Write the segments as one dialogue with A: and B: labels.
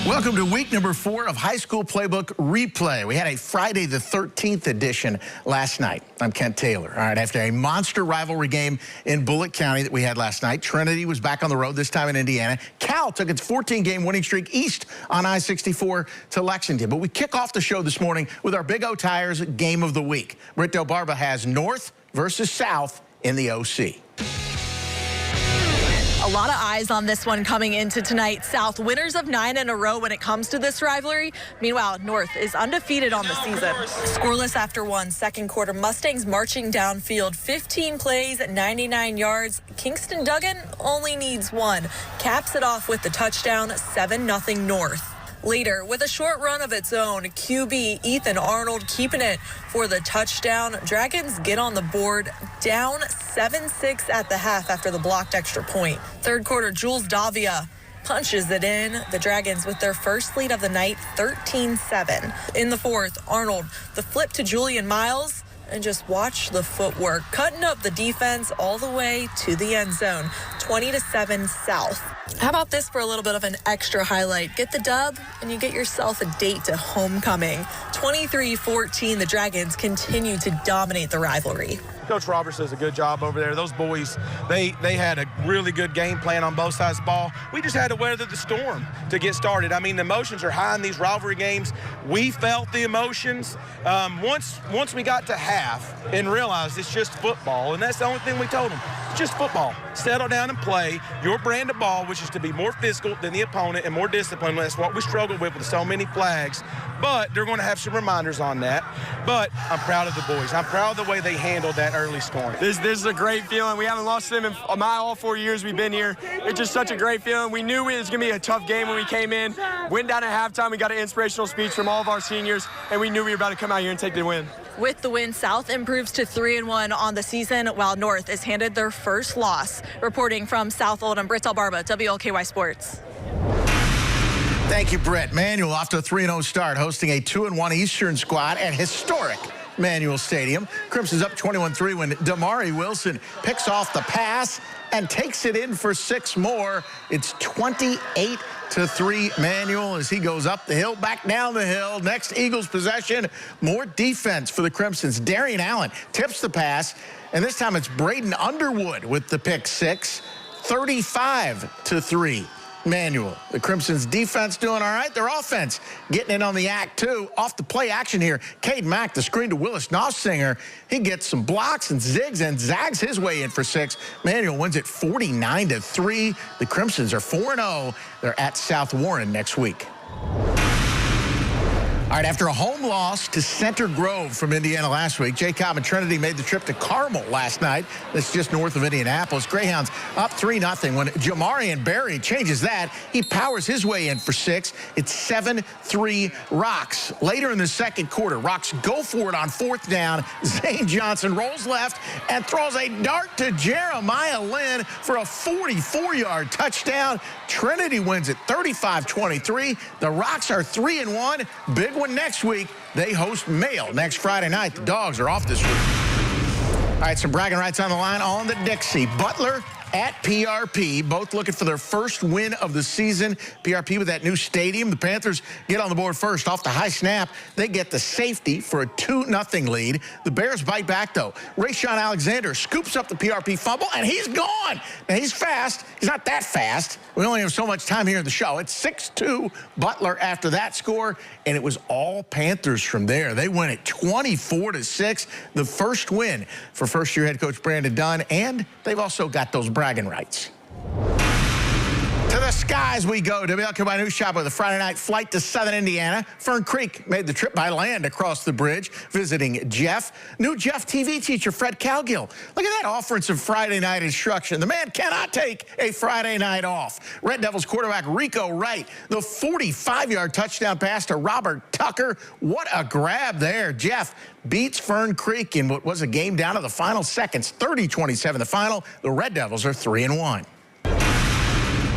A: Welcome to week number 4 of High School Playbook Replay. We had a Friday the 13th edition last night. I'm Kent Taylor. All right, after a monster rivalry game in Bullitt County that we had last night, Trinity was back on the road, this time in Indiana. Cal took its 14-game winning streak east on I-64 to Lexington. But we kick off the show this morning with our Big O Tires Game of the Week. Britt Del Barba has North versus South in the OC.
B: A lot of eyes on this one coming into tonight. South winners of 9 in a row when it comes to this rivalry. Meanwhile, North is undefeated on the season. Scoreless after one second quarter. Mustangs marching downfield. 15 plays, 99 yards. Kingston Duggan only needs one. Caps it off with the touchdown, 7-0 North. Later, with a short run of its own, QB Ethan Arnold keeping it for the touchdown. Dragons get on the board, down 7-6 at the half after the blocked extra point. Third quarter, Jules Davia punches it in. The Dragons with their first lead of the night, 13-7. In the fourth, Arnold, the flip to Julian Miles, and just watch the footwork, cutting up the defense all the way to the end zone, 20-7 South. How about this for a little bit of an extra highlight? Get the dub, and you get yourself a date to homecoming. 23-14, the Dragons continue to dominate the rivalry.
C: Coach Roberts does a good job over there. Those boys, they had a really good game plan on both sides of the ball. We just had to weather the storm to get started. I mean, the emotions are high in these rivalry games. We felt the emotions. Once we got to half and realized it's just football, and that's the only thing we told them. It's just football. Settle down and play your brand of ball, which is to be more physical than the opponent and more disciplined. That's what we struggled with so many flags. But they're going to have some reminders on that. But I'm proud of the boys. I'm proud of the way they handled that early scoring.
D: This is a great feeling. We haven't lost them in all 4 years we've been here. It's just such a great feeling. We knew it was going to be a tough game when we came in. Went down at halftime. We got an inspirational speech from all of our seniors, and we knew we were about to come out here and take the win.
B: With the win, South improves to 3-1 on the season, while North is handed their first loss. Reporting from South Oldham, Britt Del Barba, WLKY Sports.
A: Thank you, Britt. Manual off to a 3-0 start, hosting a 2-1 Eastern squad at historic Manual Stadium. Crimson's up 21-3 when Damari Wilson picks off the pass and takes it in for 6 more. It's 28-3 Manual as he goes up the hill, back down the hill. Next Eagles possession, more defense for the Crimsons. Darian Allen tips the pass, and this time it's Braden Underwood with the pick 6, 35-3. Manual. The Crimson's defense doing all right. Their offense getting in on the act, too. Off the play action here, Cade Mack, the screen to Willis Nossinger. He gets some blocks and zigs and zags his way in for 6. Manual wins it 49-3. The Crimsons are 4-0. They're at South Warren next week. All right, after a home loss to Center Grove from Indiana last week, Jay Cobb and Trinity made the trip to Carmel last night. That's just north of Indianapolis. Greyhounds up 3-0. When Jamarian Berry changes that, he powers his way in for 6. It's 7-3 Rocks. Later in the second quarter, Rocks go for it on 4th down. Zane Johnson rolls left and throws a dart to Jeremiah Lynn for a 44-yard touchdown. Trinity wins it 35-23. The Rocks are 3-1. Big one next week. They host Mail next Friday night. The Dogs are off this week. All right, some bragging rights on the line on the Dixie. Butler at PRP, both looking for their first win of the season. PRP with that new stadium. The Panthers get on the board first. Off the high snap, they get the safety for a 2-0 lead. The Bears bite back, though. Rayshawn Alexander scoops up the PRP fumble, and he's gone. Now, he's fast. He's not that fast. We only have so much time here in the show. It's 6-2 Butler after that score, and it was all Panthers from there. They win it 24-6, the first win for first-year head coach Brandon Dunn, and they've also got those bragging rights. To the skies we go. WLKY News Shop with a Friday night flight to Southern Indiana. Fern Creek made the trip by land across the bridge, visiting Jeff. New Jeff TV teacher Fred Calgill. Look at that offensive Friday night instruction. The man cannot take a Friday night off. Red Devils quarterback Rico Wright, the 45-yard touchdown pass to Robert Tucker. What a grab there. Jeff beats Fern Creek in what was a game down to the final seconds. 30-27 the final. The Red Devils are 3-1.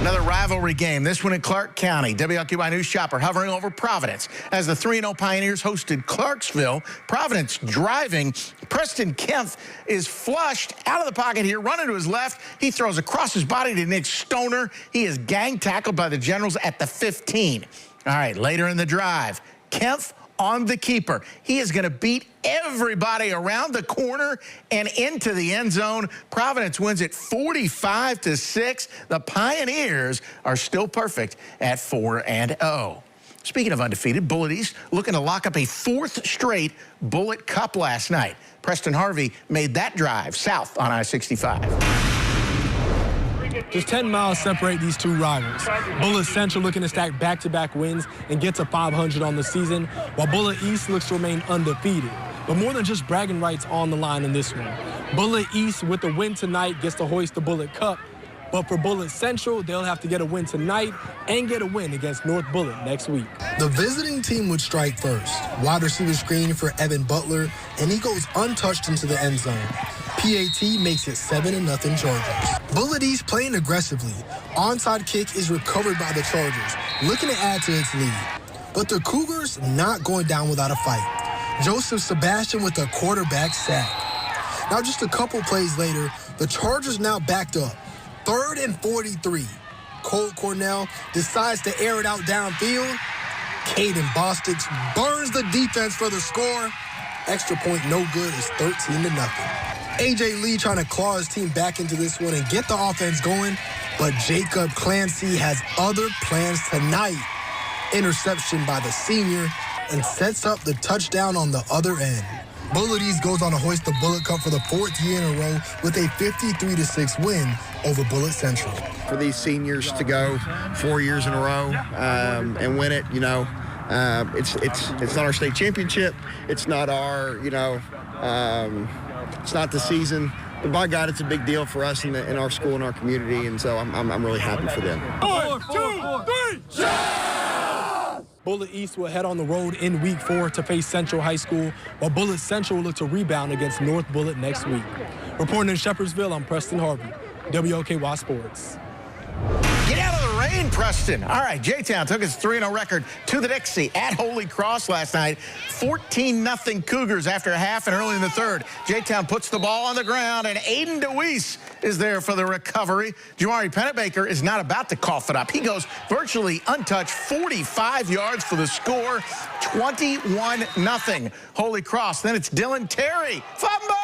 A: Another rivalry game, this one in Clark County. WLKY News Shopper hovering over Providence as the 3-0 Pioneers hosted Clarksville. Providence driving. Preston Kempf is flushed out of the pocket here, running to his left. He throws across his body to Nick Stoner. He is gang tackled by the Generals at the 15. All right, later in the drive, Kempf on the keeper. He is going to beat everybody around the corner and into the end zone. Providence wins it 45-6. The Pioneers are still perfect at 4-0. Speaking of undefeated, Bullitt East looking to lock up a 4th straight Bullitt Cup last night. Preston Harvey made that drive south on I-65.
E: Just 10 miles separate these two rivals. Bullitt Central looking to stack back-to-back wins and get to 500 on the season, while Bullitt East looks to remain undefeated. But more than just bragging rights on the line in this one. Bullitt East, with the win tonight, gets to hoist the Bullitt Cup. But for Bullitt Central, they'll have to get a win tonight and get a win against North Bullitt next week.
F: The visiting team would strike first. Wide receiver screen for Evan Butler, and he goes untouched into the end zone. PAT makes it 7-0 Chargers. Bullitt East playing aggressively. Onside kick is recovered by the Chargers, looking to add to its lead. But the Cougars not going down without a fight. Joseph Sebastian with a quarterback sack. Now just a couple plays later, the Chargers now backed up. 3rd and 43. Cole Cornell decides to air it out downfield. Caden Bostix burns the defense for the score. Extra point no good is 13-0. AJ Lee trying to claw his team back into this one and get the offense going, but Jacob Clancy has other plans tonight. Interception by the senior and sets up the touchdown on the other end. Bullitt East goes on to hoist the Bullitt Cup for the 4th year in a row with a 53-6 win over Bullitt Central.
G: For these seniors to go 4 years in a row and win it, you know, it's not our state championship. It's not our, you know, it's not the season. But by God, it's a big deal for us in our school and our community, and so I'm really happy for them.
E: 4, 2, 3, Bullitt East will head on the road in Week 4 to face Central High School, while Bullitt Central will look to rebound against North Bullitt next week. Reporting in Shepherdsville, I'm Preston Harvey, WOKY Sports.
A: Get out of the rain, Preston. All right, J-Town took its 3-0 record to the Dixie at Holy Cross last night. 14-0 Cougars after a half and early in the third. J-Town puts the ball on the ground, and Aiden DeWeese is there for the recovery. Jamari Pennebaker is not about to cough it up. He goes virtually untouched, 45 yards for the score, 21-0 Holy Cross. Then it's Dylan Terry. Fumble!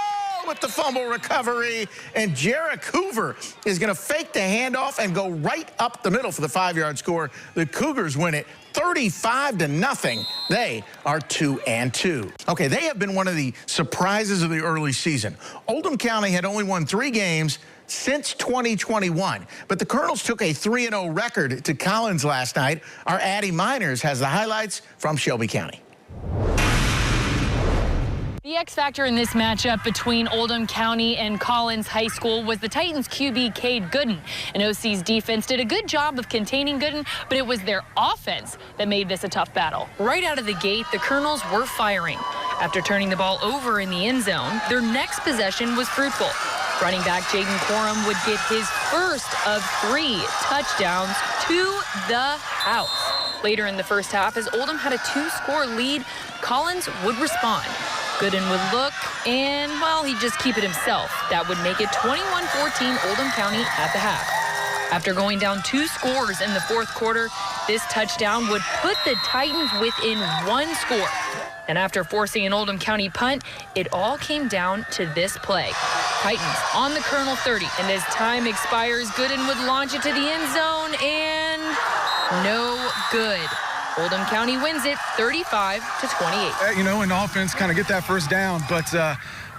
A: With the fumble recovery, and Jarek Hoover is going to fake the handoff and go right up the middle for the 5-yard score. The Cougars win it 35-0. They are 2-2. Okay, they have been one of the surprises of the early season. Oldham County had only won 3 games since 2021, but the Colonels took a 3-0 record to Collins last night. Our Addie Miners has the highlights from Shelby County.
H: The X factor in this matchup between Oldham County and Collins High School was the Titans QB Cade Gooden. And OC's defense did a good job of containing Gooden, but it was their offense that made this a tough battle. Right out of the gate, the Colonels were firing. After turning the ball over in the end zone, their next possession was fruitful. Running back Jaden Corum would get his first of 3 touchdowns to the house. Later in the first half, as Oldham had a 2-score lead, Collins would respond. Gooden would look, and, well, he'd just keep it himself. That would make it 21-14 Oldham County at the half. After going down 2 scores in the 4th quarter, this touchdown would put the Titans within 1 score. And after forcing an Oldham County punt, it all came down to this play. Titans on the Colonel 30, and as time expires, Gooden would launch it to the end zone, and no good. Oldham County wins it 35-28.
I: You know, in offense, kind of get that first down. But,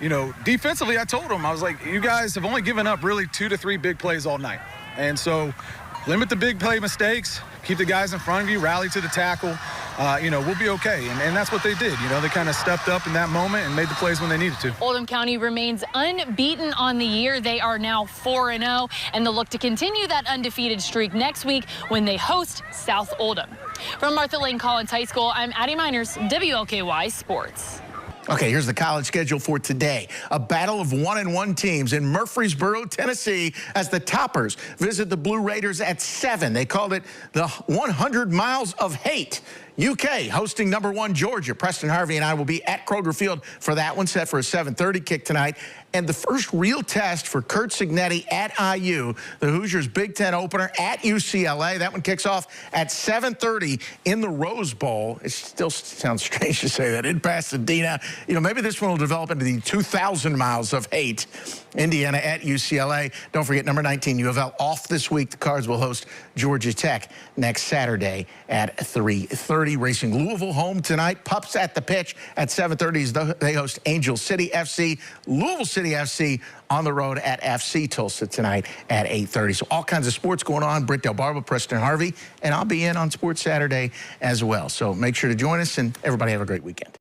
I: you know, defensively, I told them, I was like, you guys have only given up really 2 to 3 big plays all night. And so limit the big play mistakes, keep the guys in front of you, rally to the tackle. You know, we'll be okay. And that's what they did. You know, they kind of stepped up in that moment and made the plays when they needed to.
H: Oldham County remains unbeaten on the year. They are now 4-0, and they'll look to continue that undefeated streak next week when they host South Oldham. From Martha Lane Collins High School, I'm Addie Miners, WLKY Sports.
A: Okay, here's the college schedule for today. A battle of 1-1 teams in Murfreesboro, Tennessee, as the Toppers visit the Blue Raiders at 7. They called it the 100 Miles of Hate. UK hosting #1 Georgia. Preston Harvey and I will be at Kroger Field for that one, set for a 7:30 kick tonight. And the first real test for Curt Cignetti at IU, the Hoosiers' Big Ten opener at UCLA. That one kicks off at 7:30 in the Rose Bowl. It still sounds strange to say that in Pasadena. You know, maybe this one will develop into the 2,000 miles of hate. Indiana at UCLA. Don't forget, number 19, U of L off this week. The Cards will host Georgia Tech next Saturday at 3:30. Racing Louisville home tonight. Pups at the pitch at 7:30. They host Angel City FC. Louisville City FC on the road at FC Tulsa tonight at 8:30. So all kinds of sports going on. Britt Delbarba, Preston Harvey, and I'll be in on Sports Saturday as well. So make sure to join us, and everybody have a great weekend.